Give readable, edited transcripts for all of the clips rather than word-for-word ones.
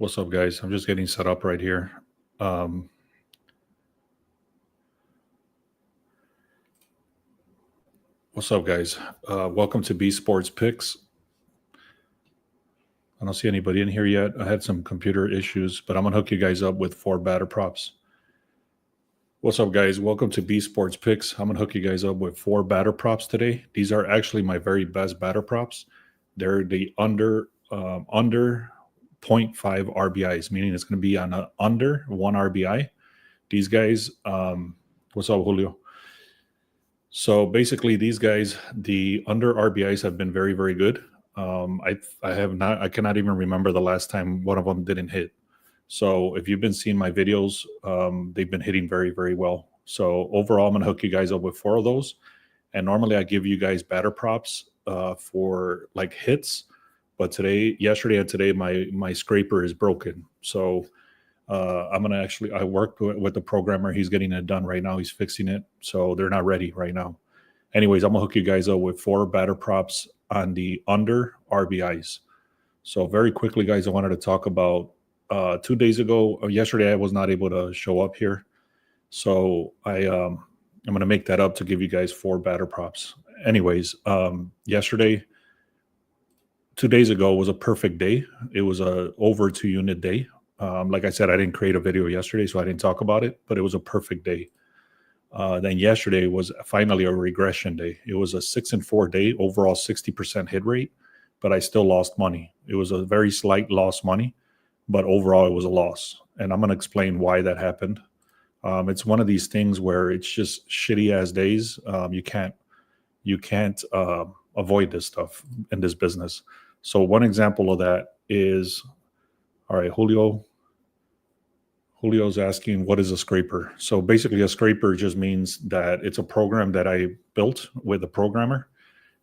What's up, guys? I'm just getting set up right here. What's up, guys? Welcome to B Sports Picks. I don't see anybody in here yet. I had some computer issues, but I'm going to hook you guys up with 4 batter props. What's up, guys? Welcome to B Sports Picks. I'm going to hook you guys up with 4 batter props today. These are actually my very best batter props. They're the under 0.5 RBIs, meaning it's going to be on a under 1 RBI. These guys, what's up, Julio? So basically, these guys, the under RBIs have been very, very good. I cannot even remember the last time one of them didn't hit. So if you've been seeing my videos, they've been hitting very, very well. So overall, I'm going to hook you guys up with 4 of those. And normally I give you guys batter props for like hits. But yesterday and today, my scraper is broken. So I'm going to I worked with the programmer. He's getting it done right now. He's fixing it. So they're not ready right now. Anyways, I'm going to hook you guys up with 4 batter props on the under RBIs. So very quickly, guys, I wanted to talk about 2 days ago. Yesterday, I was not able to show up here. So I'm going to make that up to give you guys 4 batter props. Anyways, yesterday, 2 days ago was a perfect day. It was a over 2 unit day. Like I said, I didn't create a video yesterday, so I didn't talk about it, but it was a perfect day. Then yesterday was finally a regression day. It was a 6-4 day, overall 60% hit rate, but I still lost money. It was a very slight loss money, but overall it was a loss. And I'm going to explain why that happened. It's one of these things where it's just shitty ass days. You can't avoid this stuff in this business. So one example of that is, all right, Julio's asking, what is a scraper? So basically a scraper just means that it's a program that I built with a programmer,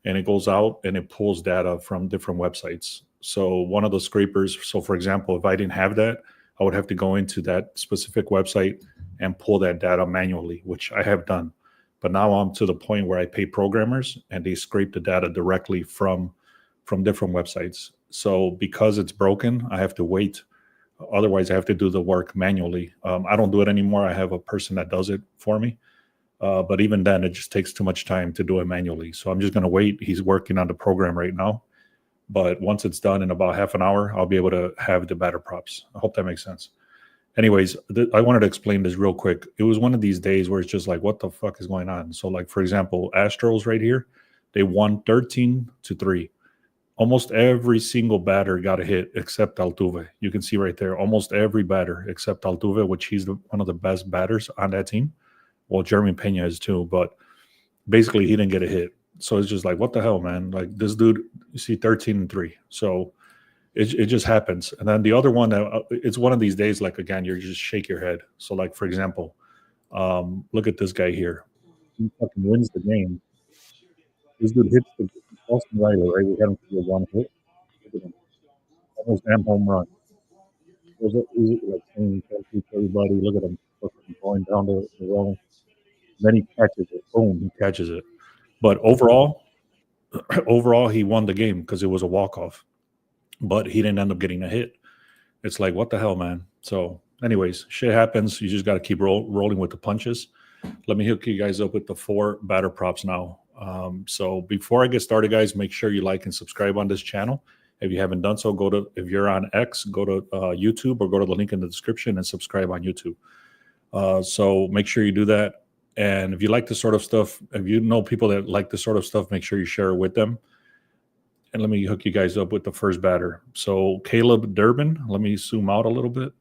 and it goes out and it pulls data from different websites. So one of the scrapers, so for example, if I didn't have that, I would have to go into that specific website and pull that data manually, which I have done. But now I'm to the point where I pay programmers and they scrape the data directly from different websites. So because it's broken, I have to wait. Otherwise, I have to do the work manually. I don't do it anymore. I have a person that does it for me. But even then, it just takes too much time to do it manually. So I'm just going to wait. He's working on the program right now. But once it's done in about half an hour, I'll be able to have the batter props. I hope that makes sense. Anyways, I wanted to explain this real quick. It was one of these days where it's just like, what the fuck is going on? So like, for example, Astros right here, they won 13-3. Almost every single batter got a hit except Altuve. You can see right there, almost every batter except Altuve, which he's one of the best batters on that team. Well, Jeremy Pena is too, but basically he didn't get a hit. So it's just like, what the hell, man? Like this dude, you see 13-3. So it just happens. And then the other one, it's one of these days, like, again, you just shake your head. So like, for example, look at this guy here. He fucking wins the game. This dude hits the Austin Riley, right? We had him for the 1 hit. Look at him. Almost damn home run. Was it easy, like saying thank you to everybody? Look at him fucking going down the wall. Then he catches it. Boom, he catches it. But overall, he won the game because it was a walk-off. But he didn't end up getting a hit. It's like, what the hell, man? So anyways, shit happens. You just got to keep rolling with the punches. Let me hook you guys up with the 4 batter props now. So before I get started, guys, make sure you like and subscribe on this channel. If you haven't done so, if you're on X, go to YouTube or go to the link in the description and subscribe on YouTube. So make sure you do that. And if you like this sort of stuff, if you know people that like this sort of stuff, make sure you share it with them. And let me hook you guys up with the first batter. So Caleb Durbin, let me zoom out a little bit.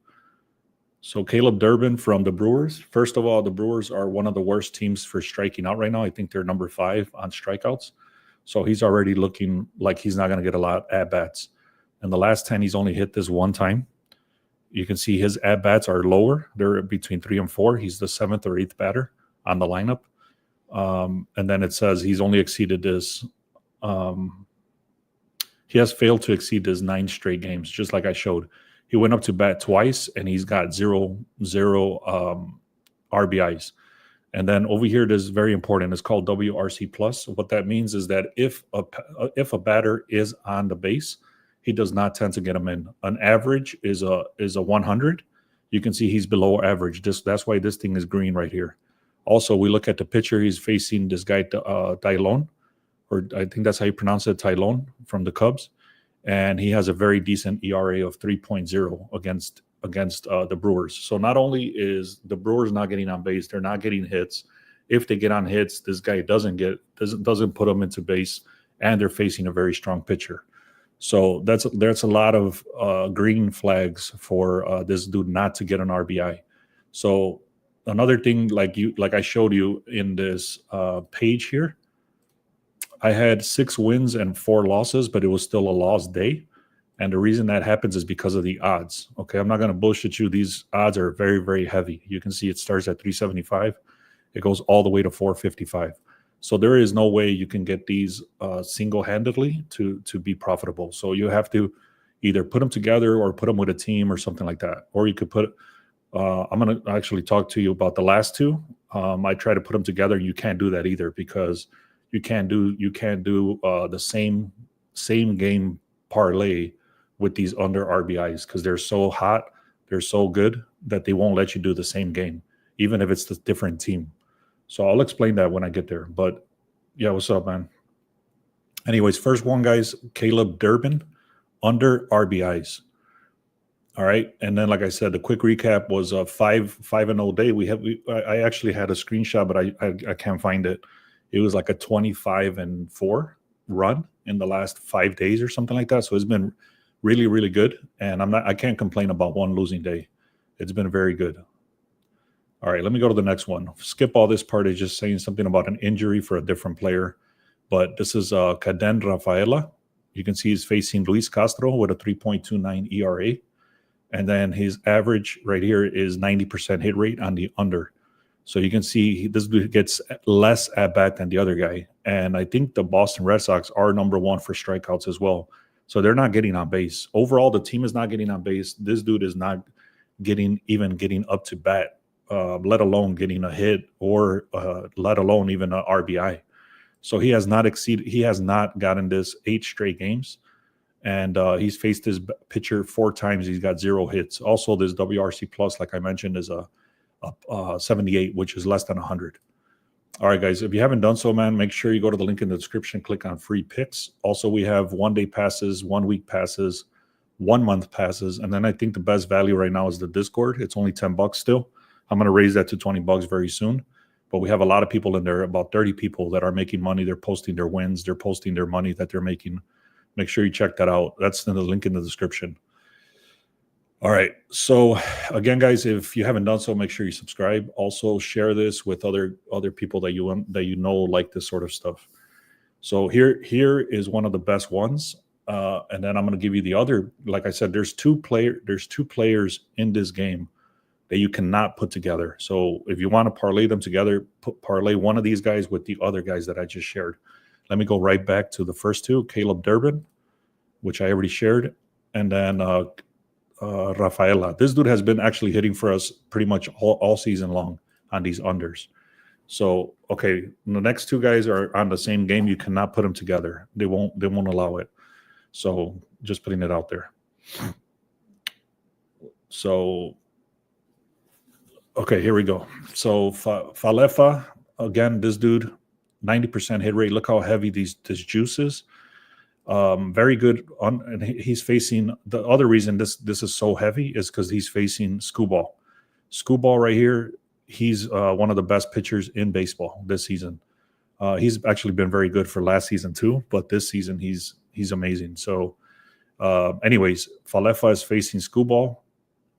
So Caleb Durbin from the Brewers. First of all, the Brewers are one of the worst teams for striking out right now. I think they're number 5 on strikeouts. So he's already looking like he's not going to get a lot of at-bats. And the last 10, he's only hit this 1 time. You can see his at-bats are lower. They're between 3 and 4. He's the 7th or 8th batter on the lineup. And then it says he's only exceeded this. He has failed to exceed his 9 straight games, just like I showed. He went up to bat twice, and he's got zero RBIs. And then over here, this is very important. It's called WRC+. What that means is that if a batter is on the base, he does not tend to get them in. An average is a 100. You can see he's below average. That's why this thing is green right here. Also, we look at the pitcher. He's facing this guy, Tylon, or I think that's how you pronounce it, Tylon from the Cubs. And he has a very decent ERA of 3.0 against the Brewers. So not only is the Brewers not getting on base, they're not getting hits. If they get on hits, this guy doesn't put them into base, and they're facing a very strong pitcher. So that's a lot of green flags for this dude not to get an RBI. So another thing, like I showed you in this page here, I had 6 wins and 4 losses, but it was still a lost day. And the reason that happens is because of the odds. Okay, I'm not going to bullshit you. These odds are very, very heavy. You can see it starts at 375. It goes all the way to 455. So there is no way you can get these single-handedly to be profitable. So you have to either put them together or put them with a team or something like that. Or you could put I'm going to actually talk to you about the last 2. I try to put them together. You can't do that either because you can't do the same game parlay with these under RBIs because they're so hot, they're so good that they won't let you do the same game, even if it's the different team. So I'll explain that when I get there. But yeah, what's up, man? Anyways, first one, guys, Caleb Durbin, under RBIs. All right, and then like I said, the quick recap was a 5-0 day. I actually had a screenshot, but I can't find it. It was like a 25-4 run in the last 5 days or something like that. So it's been really, really good, and I can't complain about one losing day. It's been very good. All right, let me go to the next one. Skip all this part. Is just saying something about an injury for a different player, but this is Caden Rafaela. You can see he's facing Luis Castro with a 3.29 ERA, and then his average right here is 90% hit rate on the under. So you can see this dude gets less at bat than the other guy, and I think the Boston Red Sox are number 1 for strikeouts as well. So they're not getting on base. Overall, the team is not getting on base. This dude is not getting up to bat, let alone getting a hit or let alone even an RBI. So he has not gotten this 8 straight games. And he's faced his pitcher 4 times. He's got 0 hits. Also, this WRC plus, like I mentioned, is a 78, which is less than 100. All right, guys, if you haven't done so, man, make sure you go to the link in the description, click on free picks. Also, we have 1-day passes, 1-week passes, 1-month passes. And then I think the best value right now is the Discord. It's only $10 still. I'm going to raise that to $20 very soon. But we have a lot of people in there, about 30 people that are making money. They're posting their wins. They're posting their money that they're making. Make sure you check that out. That's in the link in the description. All right. So again, guys, if you haven't done so, make sure you subscribe. Also, share this with other people that you know like this sort of stuff. So here is one of the best ones. And then I'm going to give you the other. Like I said, there's two players in this game that you cannot put together. So if you want to parlay them together, parlay one of these guys with the other guys that I just shared. Let me go right back to the first 2, Caleb Durbin, which I already shared, and then Rafaela. This dude has been actually hitting for us pretty much all season long on these unders. So, okay, the next 2 guys are on the same game. You cannot put them together. They won't allow it. So just putting it out there. So, okay, here we go. So Falefa, again, this dude, 90% hit rate. Look how heavy this juice is. Very good. And he's facing, the other reason this is so heavy is because he's facing Skubal. Skubal right here, he's one of the best pitchers in baseball this season. He's actually been very good for last season too, but this season he's amazing. So anyways, Falefa is facing Skubal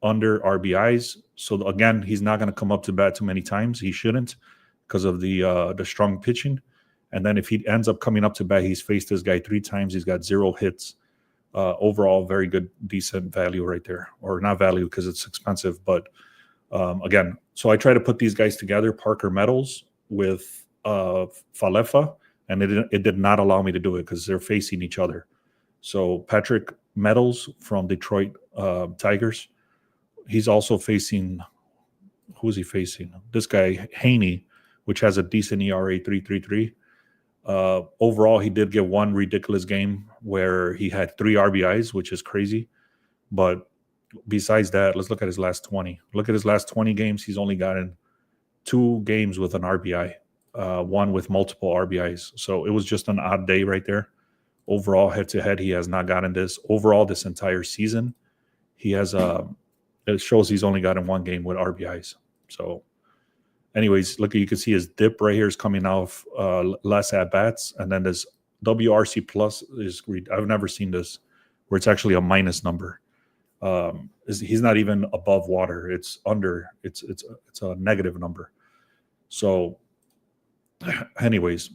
under RBIs. So again, he's not going to come up to bat too many times. He shouldn't because of the strong pitching. And then if he ends up coming up to bat, he's faced this guy 3 times. He's got 0 hits. Overall, very good, decent value right there. Or not value because it's expensive. But again, so I try to put these guys together, Parker Meadows with Falefa, and it did not allow me to do it because they're facing each other. So Patrick Meadows from Detroit Tigers, he's also facing, who's he facing? This guy, Haney, which has a decent ERA, 3.33. Overall, he did get 1 ridiculous game where he had 3 RBIs, which is crazy. But besides that, let's look at his last 20. Look at his last 20 games. He's only gotten 2 games with an RBI, one with multiple RBIs. So it was just an odd day right there. Overall, head-to-head, he has not gotten this. Overall, this entire season, he has it shows he's only gotten 1 game with RBIs. So anyways, look, you can see his dip right here is coming off less at-bats. And then this WRC plus is, I've never seen this, where it's actually a minus number. He's not even above water. It's under, it's a negative number. So anyways,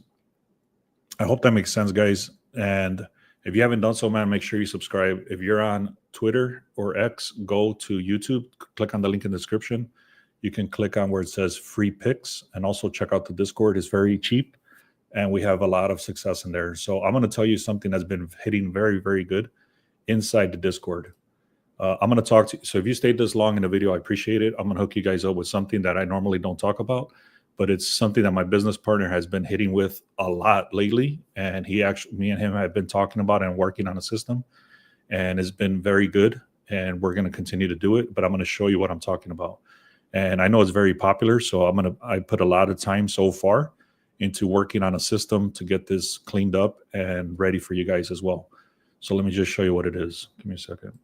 I hope that makes sense, guys. And if you haven't done so, man, make sure you subscribe. If you're on Twitter or X, go to YouTube, click on the link in the description. You can click on where it says free picks, and also check out the Discord. It's very cheap, and we have a lot of success in there. So I'm going to tell you something that's been hitting very, very good inside the Discord. I'm going to talk to you. So if you stayed this long in the video, I appreciate it. I'm going to hook you guys up with something that I normally don't talk about, but it's something that my business partner has been hitting with a lot lately. And me and him have been talking about and working on a system, and it's been very good. And we're going to continue to do it, but I'm going to show you what I'm talking about. And I know it's very popular, so I put a lot of time so far into working on a system to get this cleaned up and ready for you guys as well. So let me just show you what it is. Give me a second.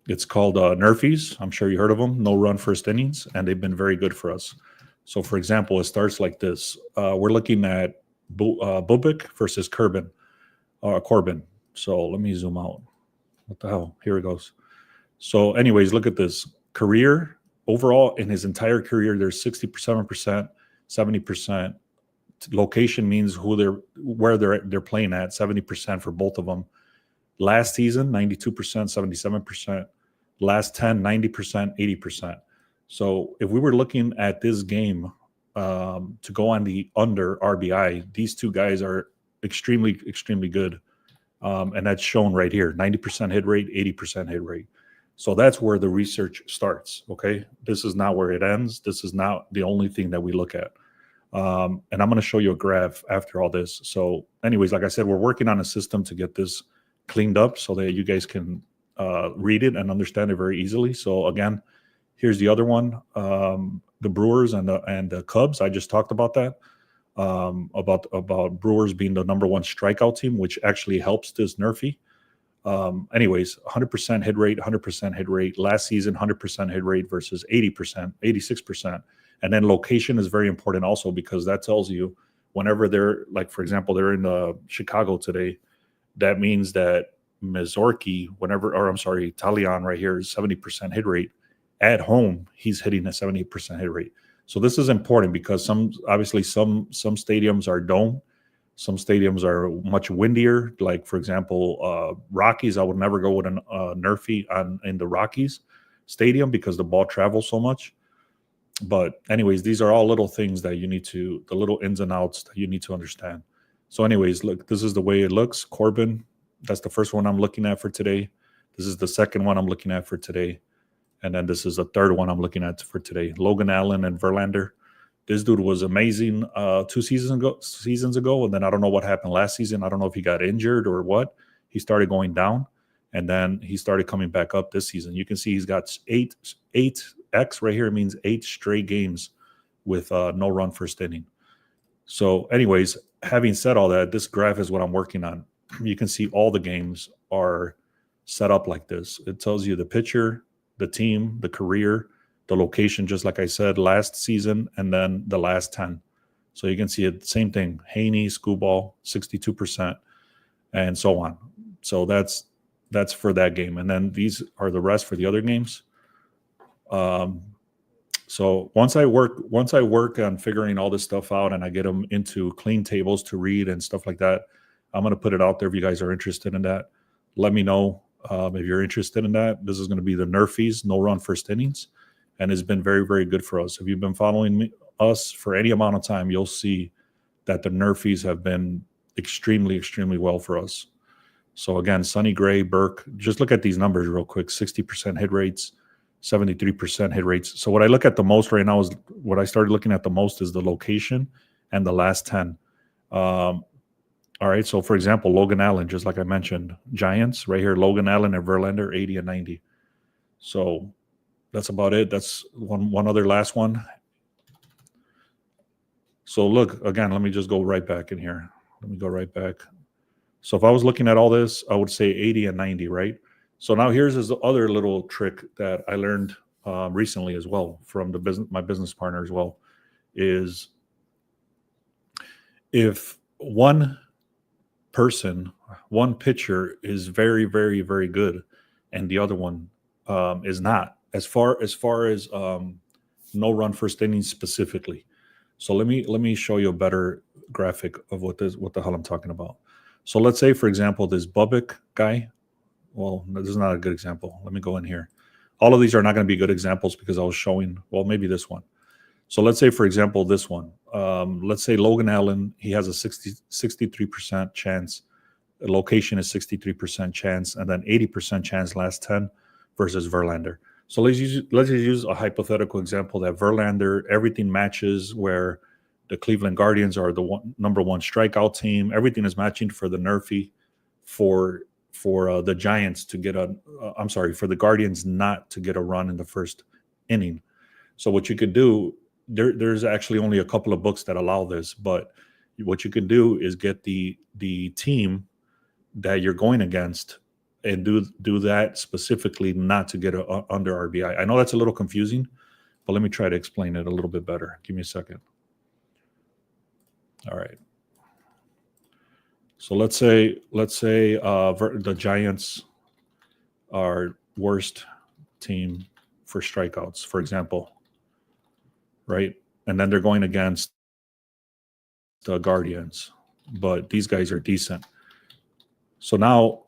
It's called Nerfies. I'm sure you heard of them. No run first innings, and they've been very good for us. So, for example, it starts like this. We're looking at Bubik versus Corbin. So let me zoom out. What the hell? Here it goes. So anyways, look at this. Career, overall, in his entire career, there's 67%, 70%. Location means where they're playing at, 70% for both of them. Last season, 92%, 77%. Last 10, 90%, 80%. So if we were looking at this game to go on the under RBI, these two guys are extremely, extremely good. And that's shown right here, 90% hit rate, 80% hit rate. So that's where the research starts, okay? This is not where it ends. This is not the only thing that we look at. And I'm going to show you a graph after all this. So anyways, like I said, we're working on a system to get this cleaned up so that you guys can read it and understand it very easily. So again, here's the other one, the Brewers and the Cubs. I just talked about that, about Brewers being the #1 strikeout team, which actually helps this Nerfy. Anyways, 100% hit rate, 100% hit rate. Last season, 100% hit rate versus 80%, 86%. And then location is very important also, because that tells you whenever they're, like, for example, they're in Chicago today, that means that Mizorki, Talion right here is 70% hit rate. At home, he's hitting a 70% hit rate. So this is important because some stadiums are dome. Some stadiums are much windier. Like, for example, Rockies, I would never go with a Nerfy in the Rockies stadium because the ball travels so much. But anyways, these are all little things that the little ins and outs that you need to understand. So anyways, look, this is the way it looks. Corbin, that's the first one I'm looking at for today. This is the second one I'm looking at for today. And then this is the third one I'm looking at for today. Logan Allen and Verlander. This dude was amazing 2 seasons ago, and then I don't know what happened last season. I don't know if he got injured or what. He started going down, and then he started coming back up this season. You can see he's got 8X right here. It means 8 straight games with no run first inning. So anyways, having said all that, this graph is what I'm working on. You can see all the games are set up like this. It tells you the pitcher, the team, the career, the location, just like I said, last season, and then the last 10. So you can see it, same thing. Haney, Scooball, 62%, and so on. So that's for that game. And then these are the rest for the other games. So once I work on figuring all this stuff out and I get them into clean tables to read and stuff like that, I'm going to put it out there if you guys are interested in that. Let me know if you're interested in that. This is going to be the Nerfies, no run first innings. And it's been very, very good for us. If you've been following us for any amount of time, you'll see that the Nerfies have been extremely, extremely well for us. So again, Sonny Gray, Burke, just look at these numbers real quick. 60% hit rates, 73% hit rates. So what I look at the most right now is what I started looking at the most is the location and the last 10. All right. So, for example, Logan Allen, just like I mentioned, Giants right here, Logan Allen and Verlander, 80 and 90. So that's about it. That's one other last one. So look, again, let me just go right back in here. Let me go right back. So if I was looking at all this, I would say 80 and 90, right? So now here's this other little trick that I learned recently as well from my business partner as well, is if one pitcher is very, very, very good, and the other one is not. As far as no run first inning specifically. So let me show you a better graphic of what the hell I'm talking about. So let's say, for example, this Bubik guy. Well, this is not a good example. Let me go in here. All of these are not going to be good examples because I was showing. Well, maybe this one. So let's say, for example, this one. Let's say Logan Allen. He has a 63% chance. The location is 63% chance, and then 80% chance last 10 versus Verlander. So let's just use a hypothetical example that Verlander, everything matches where the Cleveland Guardians are the number one strikeout team. Everything is matching for the Nerfy, for the Giants to get for the Guardians not to get a run in the first inning. So what you could do, there's actually only a couple of books that allow this, but what you can do is get the team that you're going against and do that specifically not to get under RBI. I know that's a little confusing, but let me try to explain it a little bit better. Give me a second. All right. So let's say the Giants are worst team for strikeouts, for example, right? And then they're going against the Guardians, but these guys are decent. So now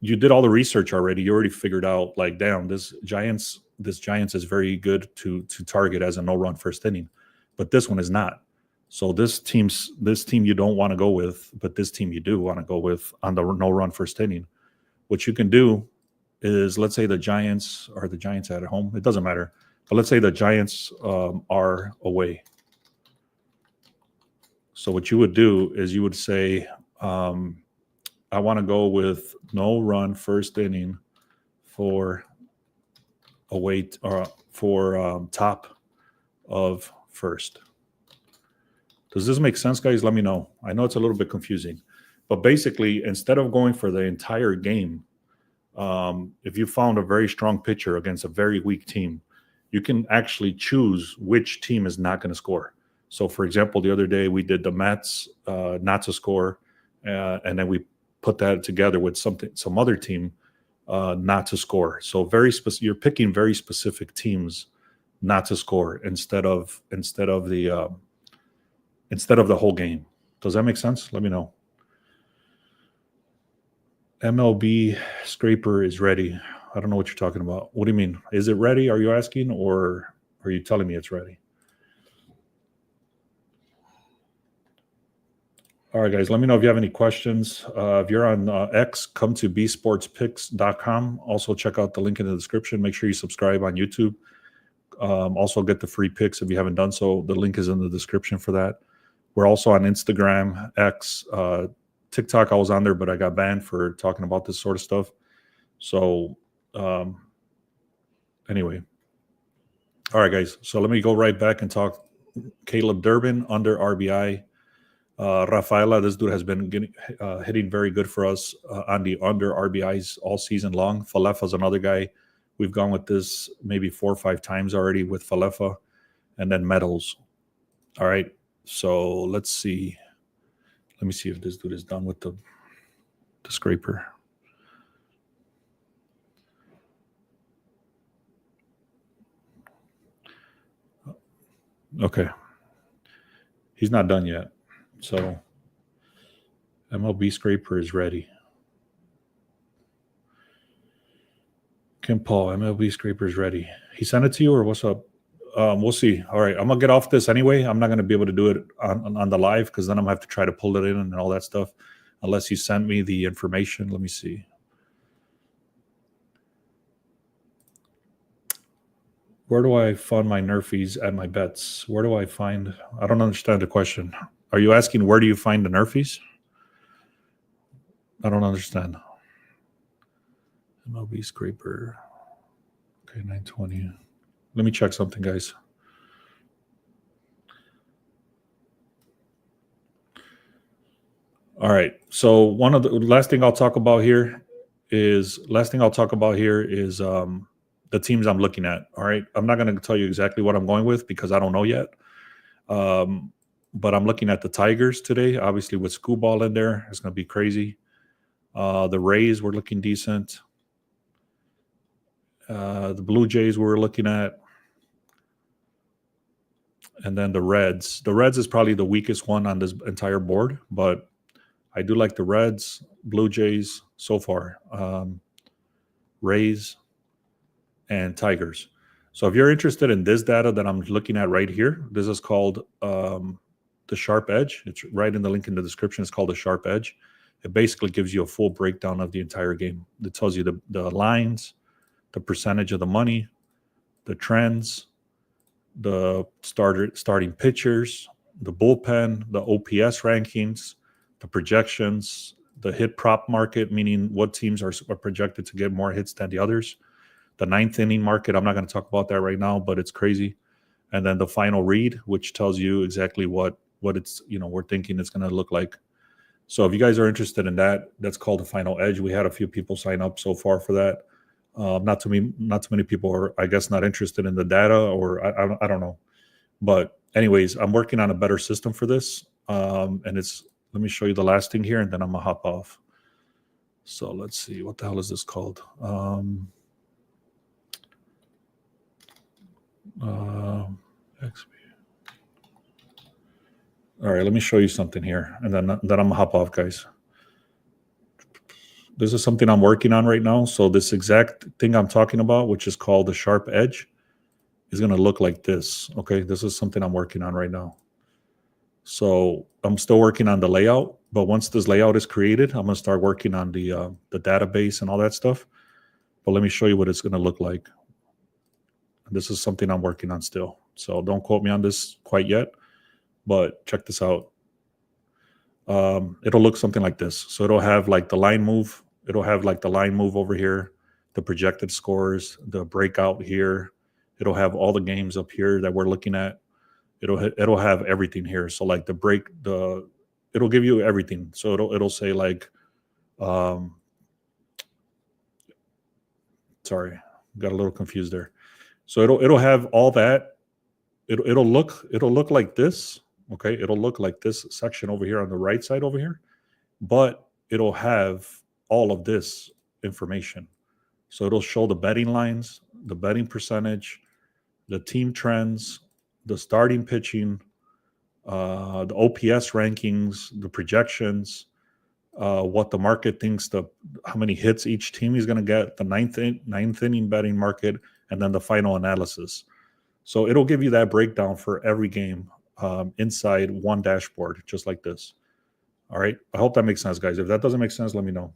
you did all the research already. You already figured out, like, damn, this Giants is very good to target as a no-run first inning, but this one is not. So this team you don't want to go with, but this team you do want to go with on the no-run first inning. What you can do is, let's say the Giants at home. It doesn't matter, but let's say the Giants are away. So what you would do is you would say, I want to go with no run first inning for away for top of first. Does this make sense, guys? Let me know. I know it's a little bit confusing, but basically, instead of going for the entire game, if you found a very strong pitcher against a very weak team, you can actually choose which team is not going to score. So, for example, the other day we did the Mets not to score, and then we put that together with some other team not to score. So you're picking very specific teams not to score instead of the whole game. Does that make sense? Let me know. MLB scraper is ready. I don't know what you're talking about. What do you mean? Is it ready? Are you asking, or are you telling me it's ready? All right, guys, let me know if you have any questions. If you're on X, come to bsportspicks.com. Also, check out the link in the description. Make sure you subscribe on YouTube. Also, get the free picks if you haven't done so. The link is in the description for that. We're also on Instagram, X, TikTok. I was on there, but I got banned for talking about this sort of stuff. So, anyway. All right, guys. So let me go right back and talk. Caleb Durbin under RBI. Rafaela, this dude has been hitting very good for us on the under RBIs all season long. Falefa's another guy. We've gone with this maybe 4 or 5 times already with Falefa, and then Meadows. All right. So let's see. Let me see if this dude is done with the scraper. Okay. He's not done yet. So MLB scraper is ready. Kim Paul, MLB scraper is ready. He sent it to you, or what's up? We'll see. All right, I'm gonna get off this anyway. I'm not gonna be able to do it on the live because then I'm gonna have to try to pull it in and all that stuff. Unless you send me the information. Let me see. Where do I fund my Nerfies at my bets? I don't understand the question. Are you asking where do you find the Nerfies? I don't understand. MLB scraper. Okay, 920. Let me check something, guys. All right. So one of the last thing I'll talk about here is the teams I'm looking at. All right. I'm not going to tell you exactly what I'm going with because I don't know yet. But I'm looking at the Tigers today. Obviously, with school ball in there, it's going to be crazy. The Rays were looking decent. The Blue Jays we were looking at. And then the Reds. The Reds is probably the weakest one on this entire board, but I do like the Reds, Blue Jays so far, Rays, and Tigers. So if you're interested in this data that I'm looking at right here, this is called the Sharp Edge. It's right in the link in the description. It's called the Sharp Edge. It basically gives you a full breakdown of the entire game. It tells you the lines, the percentage of the money, the trends, the starting pitchers, the bullpen, the OPS rankings, the projections, the hit prop market, meaning what teams are projected to get more hits than the others, the ninth inning market. I'm not going to talk about that right now, but it's crazy. And then the final read, which tells you exactly what it's, we're thinking it's going to look like. So if you guys are interested in that, that's called the Final Edge. We had a few people sign up so far for that. Not too many people are, I guess, not interested in the data, or I don't know. But anyways, I'm working on a better system for this. And let me show you the last thing here, and then I'm gonna hop off. So let's see, what the hell is this called? XP. All right, let me show you something here, and then I'm gonna hop off, guys. This is something I'm working on right now. So this exact thing I'm talking about, which is called the Sharp Edge, is going to look like this. Okay, this is something I'm working on right now. So I'm still working on the layout, but once this layout is created, I'm going to start working on the database and all that stuff. But let me show you what it's going to look like. This is something I'm working on still. So don't quote me on this quite yet, but check this out. It'll look something like this. So it'll have like the line move. It'll have like the line move over here, the projected scores, the breakout here. It'll have all the games up here that we're looking at. It'll have everything here. So like it'll give you everything. So it'll say like, sorry, got a little confused there. So it'll have all that. It'll look like this. Okay, it'll look like this section over here on the right side over here, but it'll have all of this information. So it'll show the betting lines, the betting percentage, the team trends, the starting pitching, the OPS rankings, the projections, what the market thinks, how many hits each team is going to get, the ninth inning betting market, and then the final analysis. So it'll give you that breakdown for every game inside one dashboard, just like this. All right. I hope that makes sense, guys. If that doesn't make sense, let me know.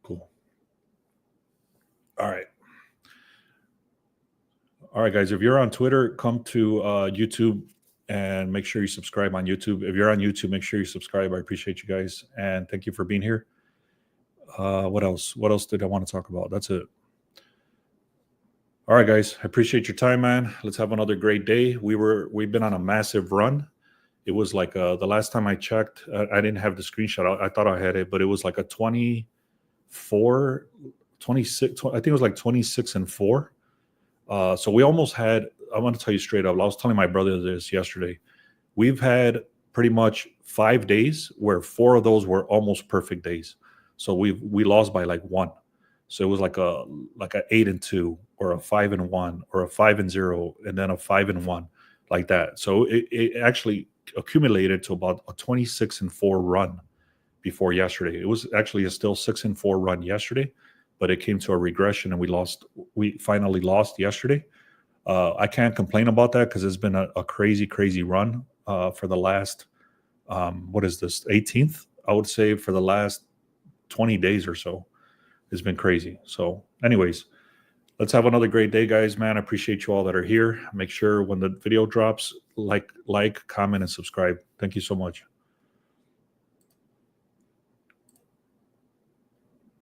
Cool. All right. All right, guys. If you're on Twitter, come to YouTube and make sure you subscribe on YouTube. If you're on YouTube, make sure you subscribe. I appreciate you guys. And thank you for being here. What else? What else did I want to talk about? That's it. All right, guys. I appreciate your time, man. Let's have another great day. We've been on a massive run. It was like the last time I checked, I didn't have the screenshot. I thought I had it, but it was like a 24, 26. I think it was like 26-4. So we almost had, I want to tell you straight up, I was telling my brother this yesterday. We've had pretty much 5 days where 4 of those were almost perfect days. So we lost by like 1. So it was like a 8-2 or a 5-1 or a 5-0 and then a 5-1 like that. So it actually accumulated to about a 26-4 run before yesterday. It was actually a still 6-4 run yesterday, but it came to a regression and we finally lost yesterday. I can't complain about that because it's been a crazy run for the last, what is this, 18th? I would say for the last 20 days or so. It's been crazy. So anyways, let's have another great day, guys, man. I appreciate you all that are here. Make sure when the video drops, like, comment, and subscribe. Thank you so much.